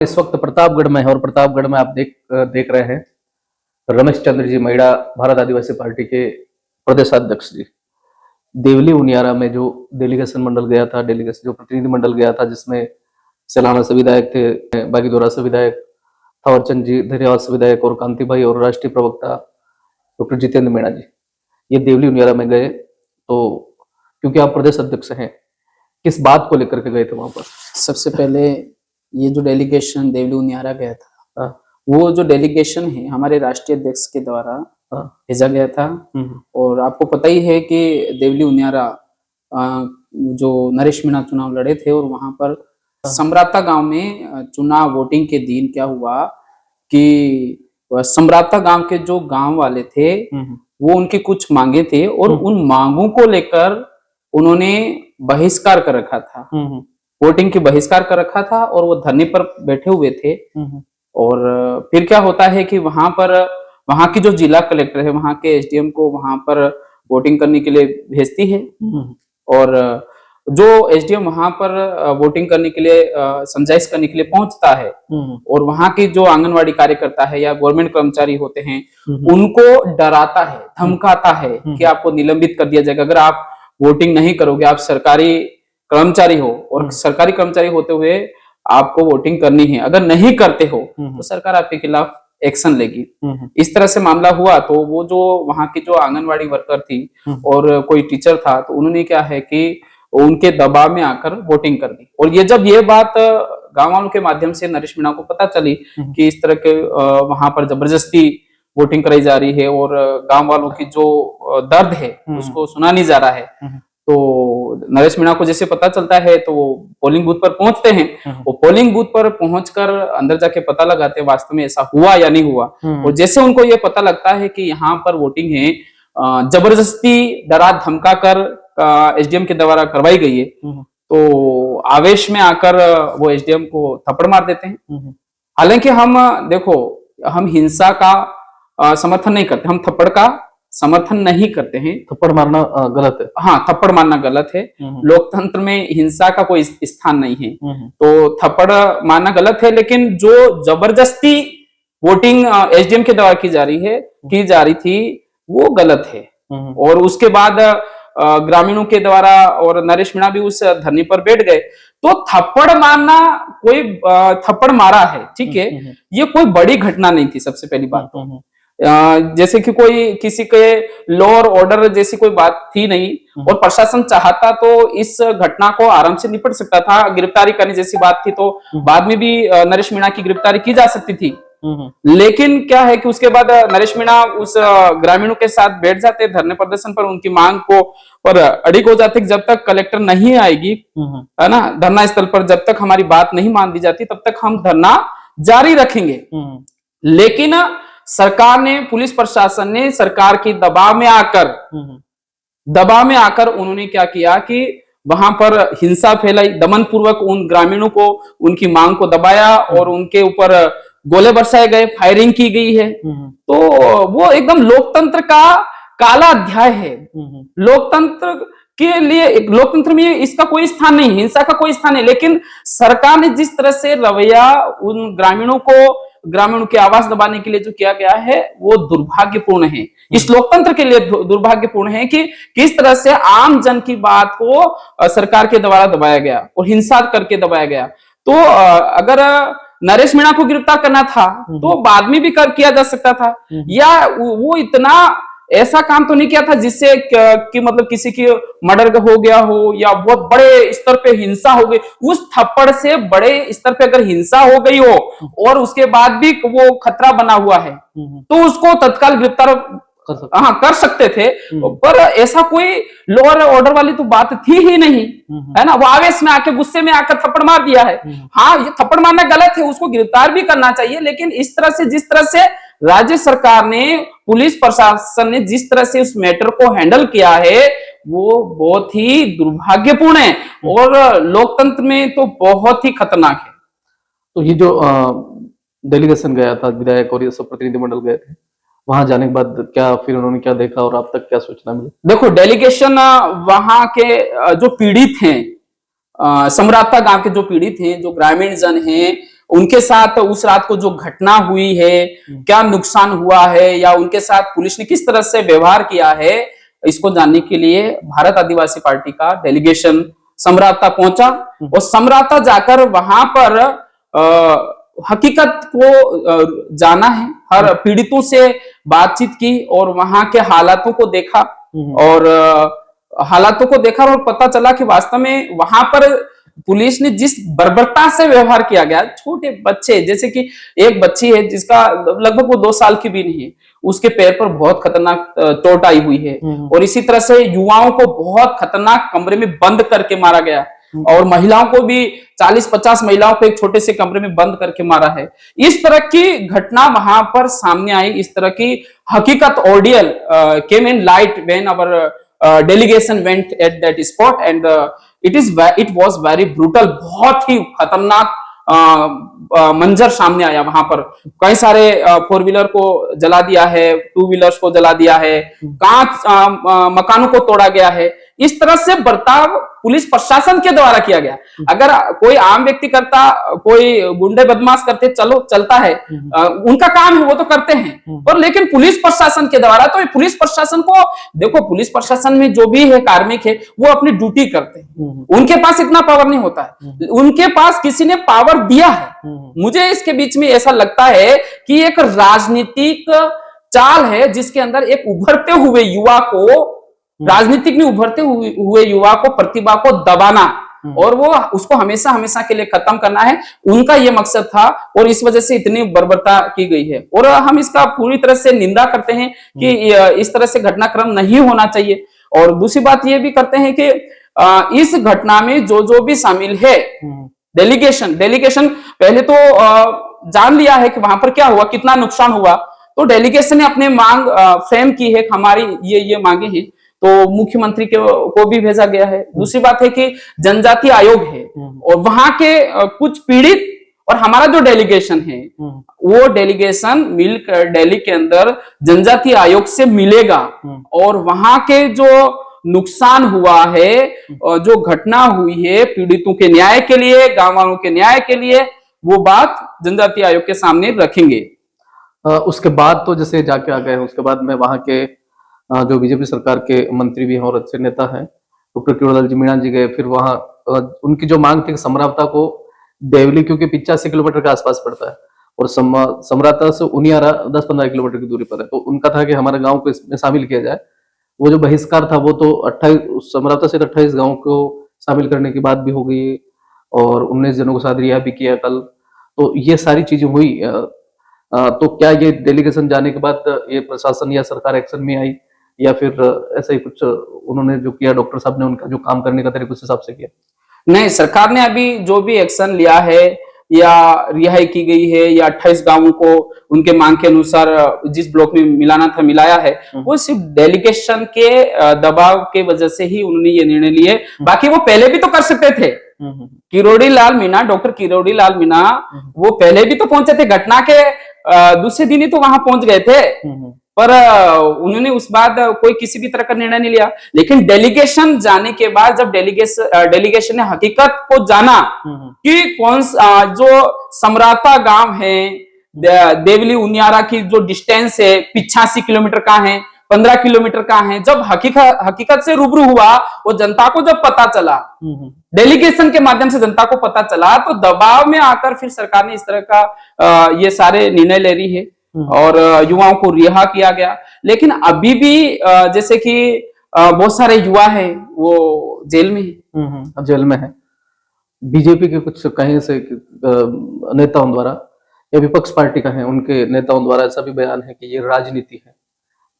इस वक्त प्रतापगढ़ में है और प्रतापगढ़ में आप देख रहे हैं रमेश चंद्र जी मैड़ा, भारत आदिवासी पार्टी के प्रदेशाध्यक्ष जी। देवली उनियारा में जो डेलीगेशन मंडल गया था, डेलीगेशन जो प्रतिनिधि मंडल गया था, जिसमें सलाना से विधायक थे, बागीदोरा से विधायक थावरचंद जी, धैर्यवाद से विधायक और कांति भाई और राष्ट्रीय प्रवक्ता डॉक्टर जितेंद्र मीणा जी, ये देवली उनियारा में गए। तो क्योंकि आप प्रदेश अध्यक्ष हैं, किस बात को लेकर के गए थे वहां पर? सबसे पहले ये जो डेलीगेशन देवली उनियारा गया था, हाँ। वो जो डेलीगेशन है हमारे राष्ट्रीय अध्यक्ष के द्वारा भेजा गया था। और आपको पता ही है कि देवली उनियारा जो नरेश मीणा चुनाव लड़े थे और वहां पर सम्राता गांव में चुनाव वोटिंग के दिन क्या हुआ कि सम्राता गांव के जो गांव वाले थे वो उनकी कुछ मांगे थे और उन मांगों को लेकर उन्होंने बहिष्कार कर रखा था, वोटिंग की बहिष्कार कर रखा था और वो धरने पर बैठे हुए थे। और फिर क्या होता है कि वहां की जो जिला कलेक्टर है, वहां के एसडीएम को वहां पर वोटिंग करने के लिए भेजती है और जो एसडीएम वहां पर वोटिंग करने के लिए समझाइश करने के लिए पहुंचता है और वहां की जो आंगनवाड़ी कार्यकर्ता है या गवर्नमेंट कर्मचारी होते हैं उनको डराता है, धमकाता है कि आपको निलंबित कर दिया जाएगा अगर आप वोटिंग नहीं करोगे। आप सरकारी कर्मचारी हो और सरकारी कर्मचारी होते हुए आपको वोटिंग करनी है, अगर नहीं करते हो तो सरकार आपके खिलाफ एक्शन लेगी। इस तरह से मामला हुआ। तो वो जो वहां की जो आंगनवाड़ी वर्कर थी और कोई टीचर था, तो उन्होंने क्या है कि उनके दबाव में आकर वोटिंग कर दी। और ये जब ये बात गांव वालों के माध्यम से नरेश मीणा को पता चली कि इस तरह के वहां पर जबरदस्ती वोटिंग कराई जा रही है और गांव वालों की जो दर्द है उसको सुना नहीं जा रहा है, तो नरेश मीणा को जैसे पता चलता है तो वो पोलिंग बूथ पर पहुंचते हैं। वो पोलिंग बूथ पर पहुंचकर अंदर जाके पता लगाते हैं वास्तव में ऐसा हुआ या नहीं हुआ। और जैसे उनको ये पता लगता है कि यहाँ पर वोटिंग है जबरदस्ती डरा धमका कर एसडीएम के द्वारा करवाई गई है, तो आवेश में आकर वो एसडीएम को थप्पड़ मार देते हैं। हालांकि हम हिंसा का समर्थन नहीं करते, हम थप्पड़ का समर्थन नहीं करते हैं। थप्पड़ मारना गलत है। हाँ, थप्पड़ मारना गलत है। लोकतंत्र में हिंसा का कोई स्थान नहीं है, तो थप्पड़ मारना गलत है। लेकिन जो जबरदस्ती वोटिंग एसडीएम के द्वारा की जा रही थी वो गलत है। और उसके बाद ग्रामीणों के द्वारा और नरेश मीणा भी उस धरने पर बैठ गए। तो थप्पड़ मारना, कोई थप्पड़ मारा है, ठीक है, ये कोई बड़ी घटना नहीं थी। सबसे पहली बात तो जैसे कि कोई किसी के लॉ और ऑर्डर जैसी कोई बात थी नहीं और प्रशासन चाहता तो इस घटना को आराम से निपट सकता था। गिरफ्तारी करने जैसी बात थी तो बाद में भी नरेश मीणा की गिरफ्तारी की जा सकती थी। लेकिन क्या है कि उसके बाद नरेश मीणा उस ग्रामीणों के साथ बैठ जाते धरने प्रदर्शन पर, उनकी मांग को पर अड़िग हो जाते। जब तक कलेक्टर नहीं आएगी, है ना, धरना स्थल पर जब तक हमारी बात नहीं मान दी जाती तब तक हम धरना जारी रखेंगे। लेकिन सरकार ने, पुलिस प्रशासन ने सरकार की दबाव में आकर उन्होंने क्या किया कि वहां पर हिंसा फैलाई, दमन पूर्वक उन ग्रामीणों को उनकी मांग को दबाया और उनके ऊपर गोले बरसाए गए, फायरिंग की गई है। तो वो एकदम लोकतंत्र का काला अध्याय है। लोकतंत्र के लिए, लोकतंत्र में इसका कोई स्थान नहीं, हिंसा का कोई स्थान नहीं। लेकिन सरकार ने जिस तरह से रवैया उन ग्रामीणों की आवाज दबाने के लिए जो किया गया है वो दुर्भाग्यपूर्ण है। इस लोकतंत्र के लिए दुर्भाग्यपूर्ण है कि किस तरह से आम जन की बात को सरकार के द्वारा दबाया गया और हिंसा करके दबाया गया। तो अगर नरेश मीणा को गिरफ्तार करना था तो बाद में भी किया जा सकता था, या वो इतना ऐसा काम तो नहीं किया था जिससे कि मतलब किसी की मर्डर हो गया हो या बहुत बड़े स्तर पे हिंसा हो गई। उस थप्पड़ से बड़े स्तर पे अगर हिंसा हो गई हो और उसके बाद भी वो खतरा बना हुआ है तो उसको तत्काल गिरफ्तार कर सकते थे। पर ऐसा कोई लॉ और ऑर्डर वाली तो बात थी ही नहीं, है ना। वो आवेश में आके, गुस्से में आकर थप्पड़ मार दिया है। हाँ, ये थप्पड़ मारना गलत है, उसको गिरफ्तार भी करना चाहिए। लेकिन इस तरह से, जिस तरह से राज्य सरकार ने, पुलिस प्रशासन ने जिस तरह से उस मैटर को हैंडल किया है वो बहुत ही दुर्भाग्यपूर्ण है और लोकतंत्र में तो बहुत ही खतरनाक है। तो ये जो डेलीगेशन गया था, विधायक और ये सब प्रतिनिधि मंडल गए थे, वहां जाने के बाद क्या फिर उन्होंने क्या देखा और आप तक क्या सूचना मिली? देखो, डेलीगेशन वहां के जो पीड़ित हैं, सम्राता गांव के जो पीड़ित हैं, जो ग्रामीण जन हैं, उनके साथ उस रात को जो घटना हुई है, क्या नुकसान हुआ है, या उनके साथ पुलिस ने किस तरह से व्यवहार किया है, इसको जानने के लिए भारत आदिवासी पार्टी का डेलीगेशन समराता पहुंचा। और समराता जाकर वहां पर हकीकत को जाना है, हर पीड़ितों से बातचीत की और वहां के हालातों को देखा और पता चला कि वास्तव में वहां पर पुलिस ने जिस बर्बरता से व्यवहार किया गया, छोटे बच्चे, जैसे कि एक बच्ची है जिसका लगभग वो 2 साल की भी नहीं है, उसके पैर पर बहुत खतरनाक चोट आई हुई है। और इसी तरह से युवाओं को बहुत खतरनाक कमरे में बंद करके मारा गया और महिलाओं को भी 40-50 महिलाओं को एक छोटे से कमरे में बंद करके मारा है। इस तरह की घटना वहां पर सामने आई। इस तरह की हकीकत ordeal came in light when our delegation went at that spot and it was very brutal. बहुत ही खतरनाक मंजर सामने आया। वहां पर कई सारे 4 व्हीलर को जला दिया है, 2 व्हीलर्स को जला दिया है, कांच मकानों को तोड़ा गया है। इस तरह से बर्ताव पुलिस प्रशासन के द्वारा किया गया। अगर कोई आम व्यक्ति करता, कोई गुंडे बदमाश करते, चलो चलता है, उनका काम है, वो तो करते हैं, पर लेकिन पुलिस प्रशासन के द्वारा, तो पुलिस प्रशासन को देखो, पुलिस प्रशासन में जो भी है कार्मिक है वो अपनी ड्यूटी करते हैं, उनके पास इतना पावर नहीं होता है, उनके पास किसी ने पावर दिया है। मुझे इसके बीच में ऐसा लगता है कि एक राजनीतिक चाल है जिसके अंदर एक उभरते हुए युवा को, राजनीतिक में उभरते हुए युवा को, प्रतिभा को दबाना और वो उसको हमेशा हमेशा के लिए खत्म करना है, उनका ये मकसद था और इस वजह से इतनी बर्बरता की गई है। और हम इसका पूरी तरह से निंदा करते हैं कि इस तरह से घटनाक्रम नहीं होना चाहिए। और दूसरी बात ये भी करते हैं कि इस घटना में जो भी शामिल है, डेलीगेशन पहले तो जान लिया है कि वहां पर क्या हुआ, कितना नुकसान हुआ, तो डेलीगेशन ने अपने मांग फ्रेम की है, हमारी ये मांगे हैं, तो मुख्यमंत्री को भी भेजा गया है। दूसरी बात है कि जनजाति आयोग है और वहां के कुछ पीड़ित और हमारा जो डेलीगेशन है वो डेलीगेशन मिलकर दिल्ली के अंदर जनजाति आयोग से मिलेगा और वहां के जो नुकसान हुआ है और जो घटना हुई है, पीड़ितों के न्याय के लिए, गांव वालों के न्याय के लिए, वो बात जनजाति आयोग के सामने रखेंगे। उसके बाद तो जैसे जाके आ गए, उसके बाद में वहां के जो बीजेपी सरकार के मंत्री भी हैं और अच्छे नेता हैं, डॉक्टर किरोड़ीलाल जी मीणा जी गए। फिर वहां उनकी जो मांग थी समरावता को देवली, क्योंकि 85 किलोमीटर के आसपास पड़ता है और समरावता से उनियारा 10-15 किलोमीटर की दूरी पर है, तो उनका था कि हमारे गांव को इसमें शामिल किया जाए। वो जो बहिष्कार था वो तो 28 समरावता से 28 गाँव को शामिल करने की बात भी हो गई और 19 जनों को साथ रिहा भी किया कल। तो ये सारी चीजें हुई। तो क्या ये डेलीगेशन जाने के बाद ये प्रशासन या सरकार एक्शन में आई या फिर ऐसा ही कुछ उन्होंने जो किया, डॉक्टर साहब ने उनका जो काम करने का तरीका उस हिसाब से किया? नहीं, सरकार ने अभी जो भी एक्शन लिया है या रिहाई की गई है या 28 गांवों को उनके मांग के अनुसार जिस ब्लॉक में मिलाना था मिलाया है, वो सिर्फ डेलीगेशन के दबाव के वजह से ही उन्होंने ये निर्णय लिए। बाकी वो पहले भी तो कर सकते थे। किरोड़ीलाल मीणा, डॉक्टर किरोड़ीलाल मीणा वो पहले भी तो पहुंचे थे, घटना के दूसरे दिन ही तो वहां पहुंच गए थे, पर उन्होंने उस बाद कोई किसी भी तरह का निर्णय नहीं लिया। लेकिन डेलीगेशन जाने के बाद जब डेलीगेशन ने हकीकत को जाना कि कौन जो समराता गांव है, देवली उनियारा की जो डिस्टेंस है 85 किलोमीटर का है, 15 किलोमीटर का है, जब हकीकत से रूबरू हुआ, वो जनता को जब पता चला, डेलीगेशन के माध्यम से जनता को पता चला, तो दबाव में आकर फिर सरकार ने इस तरह का ये सारे निर्णय ले रही है और युवाओं को रिहा किया गया। लेकिन अभी भी जैसे कि बहुत सारे युवा हैं वो जेल में है। अब जेल में है। बीजेपी के कुछ कहीं से नेताओं द्वारा या विपक्ष पार्टी का है, उनके नेताओं द्वारा ऐसा भी बयान है कि ये राजनीति है,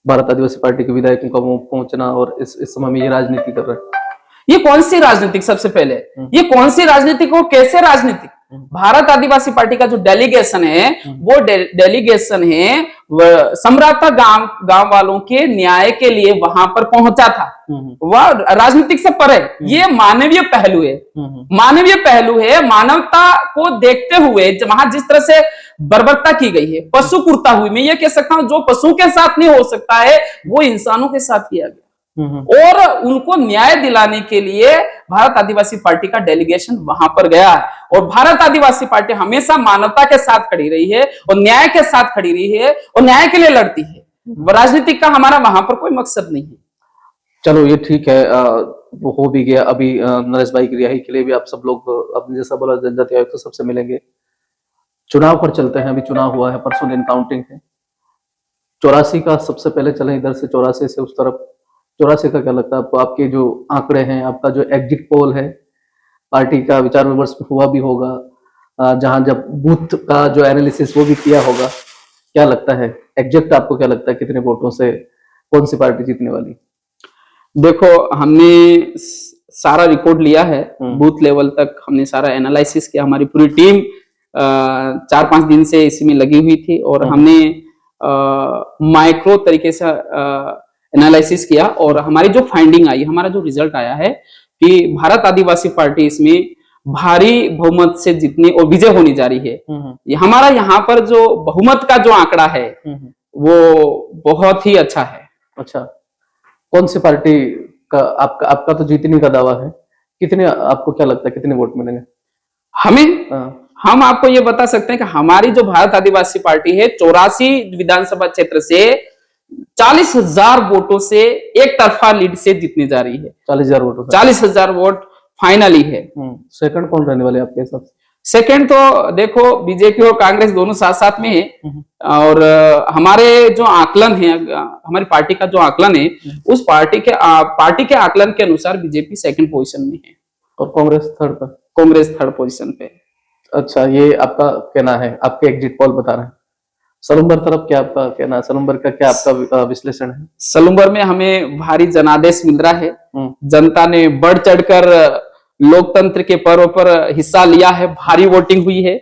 भारत आदिवासी पार्टी के विधायकों का वो पहुंचना और इस समय में ये राजनीति कर रहे हैं। ये कौन सी राजनीतिक, सबसे पहले ये कौन सी राजनीतिक और कैसे राजनीतिक? भारत आदिवासी पार्टी का जो डेलीगेशन है वो डेलीगेशन है समराता गांव वालों के न्याय के लिए वहां पर पहुंचा था। वह राजनीतिक से परे, ये मानवीय पहलू है, मानवीय पहलू है। मानवता को देखते हुए वहां जिस तरह से बर्बरता की गई है, पशु कुर्ता हुई, मैं ये कह सकता हूं जो पशु के साथ नहीं हो सकता है वो इंसानों के साथ किया गया। और उनको न्याय दिलाने के लिए भारत आदिवासी पार्टी का डेलीगेशन वहां पर गया है। और भारत आदिवासी पार्टी हमेशा मानवता के साथ खड़ी रही है और न्याय के साथ खड़ी रही है और न्याय के लिए लड़ती है। राजनीतिक का हमारा वहां पर कोई मकसद नहीं है। चलो ये ठीक है, वो हो भी गया। अभी नरेश भाई की रिहाई के लिए भी आप सब लोग अपने जैसा बोला जनजातीय आयुक्त तो सबसे मिलेंगे। चुनाव पर चलते हैं। अभी चुनाव हुआ है, परसों दिन काउंटिंग है। 84 का सबसे पहले चले इधर से, 84 से उस तरफ। 84 का क्या लगता है आपको? आपके जो आंकड़े हैं, आपका जो एग्जिट पोल है, पार्टी का विचार विमर्श हुआ भी होगा, जहां जब बूथ का जो एनालिसिस वो भी किया होगा, क्या लगता है एग्जैक्ट आपको क्या लगता है कितने वोटों से कौन सी पार्टी जीतने वाली? देखो, हमने सारा रिकॉर्ड लिया है, बूथ लेवल तक हमने सारा एनालिसिस किया। हमारी पूरी टीम 4-5 दिन से इसमें लगी हुई थी और हमने माइक्रो तरीके से एनालिसिस किया और हमारी जो फाइंडिंग आई, हमारा जो रिजल्ट आया है कि भारत आदिवासी पार्टी इसमें भारी बहुमत से जीतने और विजय होने जा रही है। ये हमारा यहाँ पर जो बहुमत का जो आंकड़ा है वो बहुत ही अच्छा है। अच्छा, कौन सी पार्टी का आपका तो जीतने का दावा है? कितने, आपको क्या लगता है कितने वोट मिलेंगे हमें? हम आपको ये बता सकते हैं कि हमारी जो भारत आदिवासी पार्टी है 84 विधानसभा क्षेत्र से 40,000 वोटों से एक तरफा लीड से जीतने जा रही है। 40,000 वोटों? 40,000 वोट फाइनली है। सेकंड कौन रहने वाले आपके हिसाब से? सेकंड तो देखो, बीजेपी और कांग्रेस दोनों साथ साथ में है और हमारे जो आकलन है, हमारी पार्टी का जो आकलन है, उस पार्टी के आकलन के अनुसार बीजेपी सेकंड पोजीशन में है और कांग्रेस थर्ड पर? कांग्रेस थर्ड पोजीशन पे। अच्छा, ये आपका कहना है, आपके एग्जिट पोल बता रहे हैं। सलूम्बर तरफ क्या आपका कहना है? सलूम्बर का क्या आपका विश्लेषण है? सलूम्बर में हमें भारी जनादेश मिल रहा है। जनता ने बढ़ चढ़कर लोकतंत्र के पर्व पर हिस्सा लिया है, भारी वोटिंग हुई है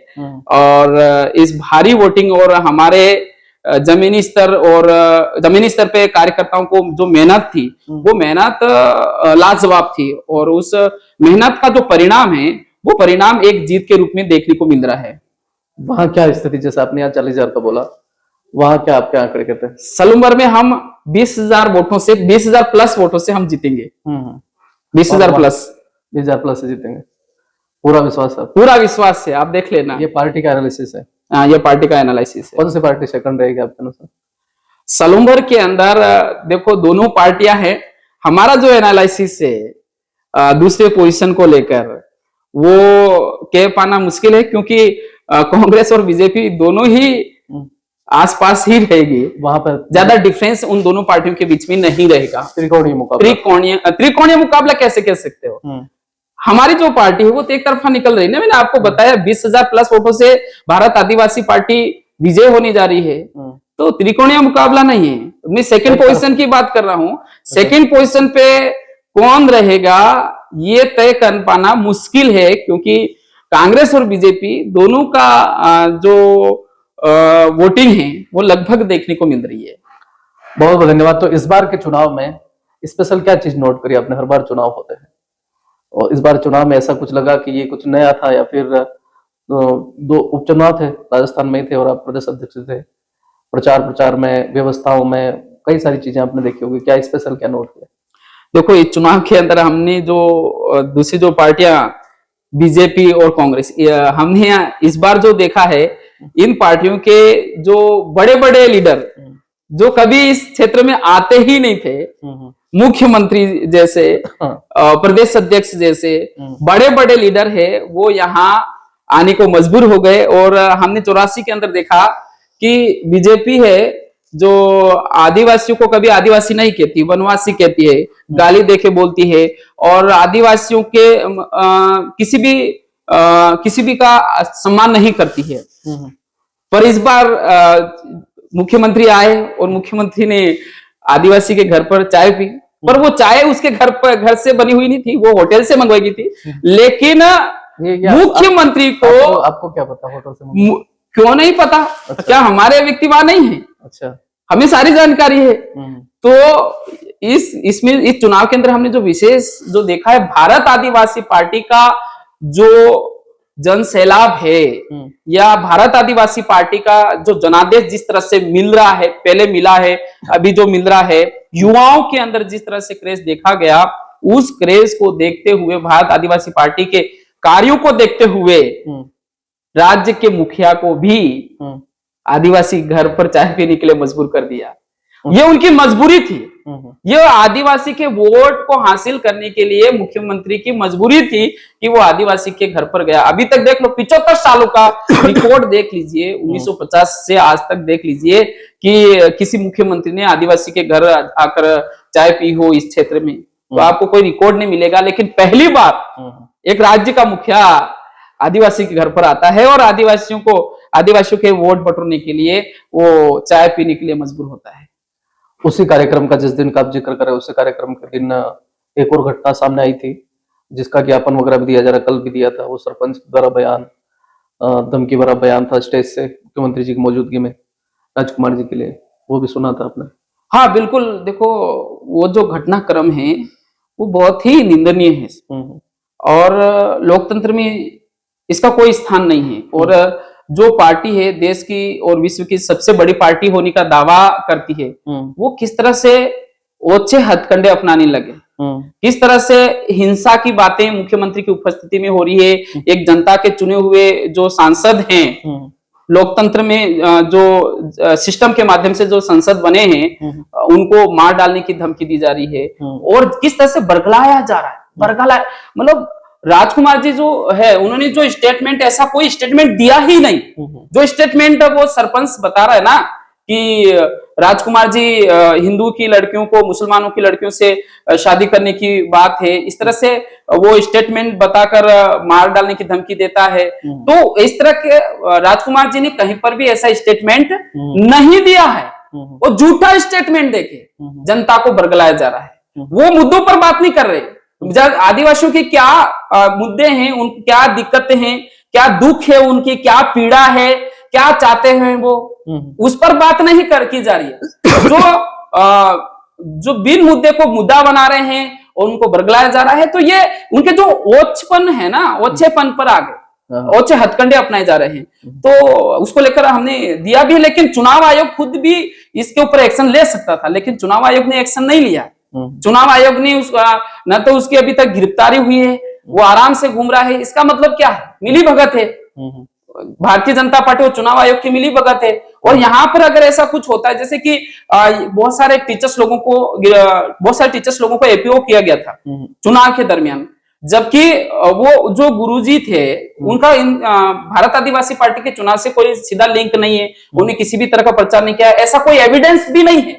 और इस भारी वोटिंग और हमारे जमीनी स्तर पे कार्यकर्ताओं को जो मेहनत थी, वो मेहनत लाजवाब थी और उस मेहनत का जो परिणाम है, वो परिणाम एक जीत के रूप में देखने को मिल रहा है। वहां क्या स्थिति, जैसे आपने यहाँ 40,000 का बोला, वहां क्या आपके आंकड़े कहते हैं? सलूम्बर में हम 20,000 वोटों से, 20,000 प्लस वोटों से हम जीतेंगे। 20,000 प्लस, 20,000 प्लस से जीतेंगे, पूरा विश्वास है? पूरा विश्वास है, आप देख लेना। ये पार्टी का एनालिसिस है? हाँ, ये पार्टी का एनालिसिस है। कौन सी पार्टी सेकंड रहेगी आपके अनुसार? सलूम्बर के अंदर देखो दोनों पार्टियां हैं। हमारा जो एनालिसिस है दूसरे पोजीशन को लेकर, वो कह पाना मुश्किल है क्योंकि कांग्रेस और बीजेपी दोनों ही आसपास ही रहेगी। वहां पर ज्यादा डिफरेंस उन दोनों पार्टियों के बीच में नहीं रहेगा। त्रिकोणीय मुकाबला, त्रिकोणीय मुकाबला कैसे कह सकते हो? हमारी जो पार्टी है वो तो एक तरफा निकल रही है ना। मैंने आपको बताया 20,000 प्लस वोटों से भारत आदिवासी पार्टी विजय होने जा रही है, तो त्रिकोणीय मुकाबला नहीं है। मैं सेकंड पोजीशन की बात कर रहा हूं। सेकंड पोजीशन पे कौन रहेगा ये तय कर पाना मुश्किल है क्योंकि कांग्रेस और बीजेपी दोनों का जो वोटिंग है वो लगभग देखने को मिल रही है। बहुत बहुत धन्यवाद। तो इस बार के चुनाव में स्पेशल क्या चीज नोट करी आपने? हर बार चुनाव होते हैं और इस बार चुनाव में ऐसा कुछ लगा कि ये कुछ नया था, या फिर दो उपचुनाव थे, राजस्थान में थे और आप प्रदेश अध्यक्ष थे, प्रचार में, व्यवस्थाओं में कई सारी चीजें आपने देखी होगी, क्या स्पेशल क्या नोट किया? देखो, इस चुनाव के अंदर हमने जो दूसरी जो पार्टियां बीजेपी और कांग्रेस, हमने इस बार जो देखा है, इन पार्टियों के जो बड़े बड़े लीडर जो कभी इस क्षेत्र में आते ही नहीं थे, मुख्यमंत्री जैसे, प्रदेश अध्यक्ष जैसे बड़े बड़े लीडर है, वो यहाँ आने को मजबूर हो गए। और हमने 84 के अंदर देखा कि बीजेपी है जो आदिवासियों को कभी आदिवासी नहीं कहती, वनवासी कहती है, गाली देके बोलती है और आदिवासियों के किसी भी का सम्मान नहीं करती है। पर इस बार मुख्यमंत्री आए और मुख्यमंत्री ने आदिवासी के घर पर चाय पी, पर वो चाय उसके घर से बनी हुई नहीं थी, वो होटल से मंगवाई गई थी। लेकिन मुख्यमंत्री को आपको क्या पता होटल से? क्यों नहीं पता? अच्छा। क्या हमारे व्यक्ति वहां नहीं है? अच्छा, हमें सारी जानकारी है। तो इस चुनाव के अंदर हमने जो विशेष जो देखा है, भारत आदिवासी पार्टी का जो जन सैलाब है या भारत आदिवासी पार्टी का जो जनादेश जिस तरह से मिल रहा है, पहले मिला है, अभी जो मिल रहा है, युवाओं के अंदर जिस तरह से क्रेज देखा गया, उस क्रेज को देखते हुए, भारत आदिवासी पार्टी के कार्यों को देखते हुए राज्य के मुखिया को भी आदिवासी घर पर चाय पीने के लिए मजबूर कर दिया। ये उनकी मजबूरी थी। ये आदिवासी के वोट को हासिल करने के लिए मुख्यमंत्री की मजबूरी थी कि वो आदिवासी के घर पर गया। अभी तक देख लो, 75 सालों का रिकॉर्ड देख लीजिए, 1950 से आज तक देख लीजिए कि किसी मुख्यमंत्री ने आदिवासी के घर आकर चाय पी हो इस क्षेत्र में, तो आपको कोई रिकॉर्ड नहीं मिलेगा। लेकिन पहली बार एक राज्य का मुखिया आदिवासी के घर पर आता है और आदिवासियों के वोट बटोरने के लिए वो चाय पीने के लिए मजबूर होता है। उसी कार्यक्रम का, जिस दिन का आप जिक्र कर रहे हो, उसी कार्यक्रम के दिन एक और घटना सामने आई थी जिसका ज्ञापन वगैरह भी दिया जा रहा, कल भी दिया था। वो सरपंच द्वारा बयान, धमकी भरा बयान था स्टेज से मुख्यमंत्री जी की मौजूदगी में राजकुमार जी के लिए, वो भी सुना था आपने? हाँ बिल्कुल, देखो वो जो घटनाक्रम है वो बहुत ही निंदनीय है और लोकतंत्र में इसका कोई स्थान नहीं है। और जो पार्टी है देश की और विश्व की सबसे बड़ी पार्टी होने का दावा करती है, वो किस तरह से ओछे हथकंडे अपनाने लगे, किस तरह से हिंसा की बातें मुख्यमंत्री की उपस्थिति में हो रही है। एक जनता के चुने हुए जो सांसद हैं, लोकतंत्र में जो सिस्टम के माध्यम से जो संसद बने हैं, उनको मार डालने की धमकी दी जा रही है और किस तरह से बरगलाया जा रहा है। बरगलाया मतलब राजकुमार जी जो है, उन्होंने जो स्टेटमेंट, ऐसा कोई स्टेटमेंट दिया ही नहीं। जो स्टेटमेंट वो सरपंच बता रहा है ना कि राजकुमार जी हिंदू की लड़कियों को मुसलमानों की लड़कियों से शादी करने की बात है, इस तरह से वो स्टेटमेंट बताकर मार डालने की धमकी देता है। तो इस तरह के राजकुमार जी ने कहीं पर भी ऐसा स्टेटमेंट नहीं दिया है। वो झूठा स्टेटमेंट देके जनता को बरगलाया जा रहा है। वो मुद्दों पर बात नहीं कर रहे। आदिवासियों के क्या मुद्दे हैं, उन क्या दिक्कतें हैं, क्या दुख है, उनकी क्या पीड़ा है, क्या चाहते हैं वो, उस पर बात नहीं की जा रही है। जो बिन मुद्दे को मुद्दा बना रहे हैं और उनको बरगलाया जा रहा है, तो ये उनके जो ओछपन है ना, ओछेपन पर आ गए, ओछे हथकंडे अपनाए जा रहे हैं। तो उसको लेकर हमने दिया भी, लेकिन चुनाव आयोग खुद भी इसके ऊपर एक्शन ले सकता था, लेकिन चुनाव आयोग ने एक्शन नहीं लिया। चुनाव आयोग ने न तो उसकी अभी तक गिरफ्तारी हुई है, वो आराम से घूम रहा है। इसका मतलब क्या है? मिली भगत है। भारतीय जनता पार्टी और चुनाव आयोग की मिली भगत है। और यहाँ पर अगर ऐसा कुछ होता है, जैसे कि बहुत सारे टीचर्स लोगों को एपीओ किया गया था चुनाव के दरमियान, जबकि वो जो गुरुजी थे उनका भारत आदिवासी पार्टी के चुनाव से कोई सीधा लिंक नहीं है, उन्हें किसी भी तरह का प्रचार नहीं किया, ऐसा कोई एविडेंस भी नहीं है,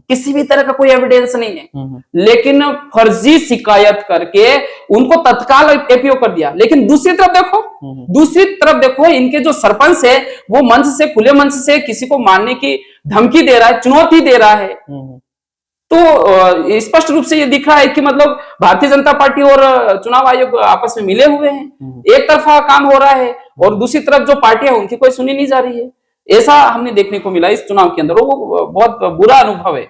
किसी भी तरह का कोई एविडेंस नहीं है। लेकिन फर्जी शिकायत करके उनको तत्काल एपीओ कर दिया। लेकिन दूसरी तरफ देखो इनके जो सरपंच है वो मंच से, खुले मंच से किसी को मारने की धमकी दे रहा है, चुनौती दे रहा है। तो स्पष्ट रूप से ये दिख रहा है कि मतलब भारतीय जनता पार्टी और चुनाव आयोग आपस में मिले हुए हैं, एक तरफा काम हो रहा है और दूसरी तरफ जो पार्टी है उनकी कोई सुनी नहीं जा रही है। ऐसा हमने देखने को मिला इस चुनाव के अंदर। वो बहुत बुरा अनुभव है।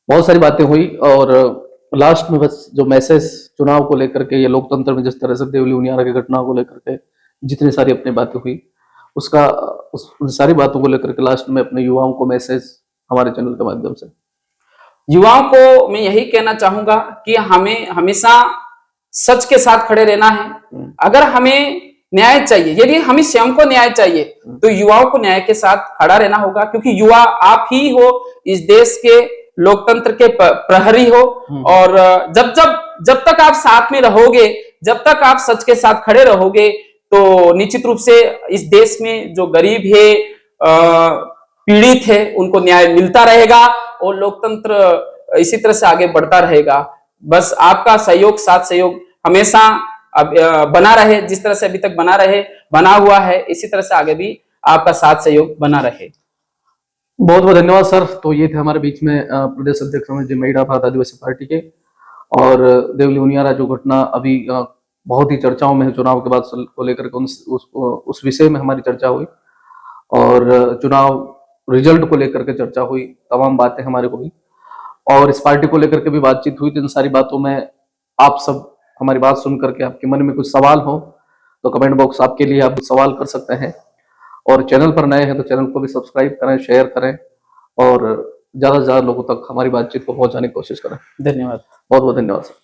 बहुत सारी बातें हुई और लास्ट में बस जो मैसेज चुनाव को लेकर के, ये लोकतंत्र में जिस तरह से देवली उनियारा की घटना को लेकर के जितनी सारी अपनी बातें हुई, उन सारी बातों को लेकर के लास्ट में अपने युवाओं को मैसेज हमारे चैनल के माध्यम से। युवाओं को मैं यही कहना चाहूंगा कि हमें हमेशा सच के साथ खड़े रहना है। अगर हमें न्याय चाहिए, यदि हमें स्वयं को न्याय चाहिए, तो युवाओं को न्याय के साथ खड़ा रहना होगा, क्योंकि युवा आप ही हो इस देश के लोकतंत्र के प्रहरी हो। और जब तक आप साथ में रहोगे, जब तक आप सच के साथ खड़े रहोगे, तो निश्चित रूप से इस देश में जो गरीब है, पीड़ित है, उनको न्याय मिलता रहेगा और लोकतंत्र इसी तरह से आगे बढ़ता रहेगा। बस आपका सहयोग, साथ सहयोग हमेशा बना रहे, जिस तरह से अभी तक बना हुआ है, इसी तरह से आगे भी आपका साथ सहयोग बना रहे। बहुत बहुत धन्यवाद सर। तो ये थे हमारे बीच में प्रदेश अध्यक्ष रमेश जी महिड़ा भारत आदिवासी पार्टी के। और देवली उनियारा जो घटना अभी बहुत ही चर्चाओं में है, चुनाव के बाद को लेकर के उस विषय में हमारी चर्चा हुई और चुनाव रिजल्ट को लेकर के चर्चा हुई, तमाम बातें हमारे को हुई और इस पार्टी को लेकर के भी बातचीत हुई। तो इन सारी बातों में आप सब हमारी बात सुन करके आपके मन में कुछ सवाल हो तो कमेंट बॉक्स आपके लिए, आप सवाल कर सकते हैं। और चैनल पर नए हैं तो चैनल को भी सब्सक्राइब करें, शेयर करें और ज़्यादा से ज़्यादा लोगों तक हमारी बातचीत को पहुंचाने की कोशिश करें। धन्यवाद। बहुत बहुत धन्यवाद सर।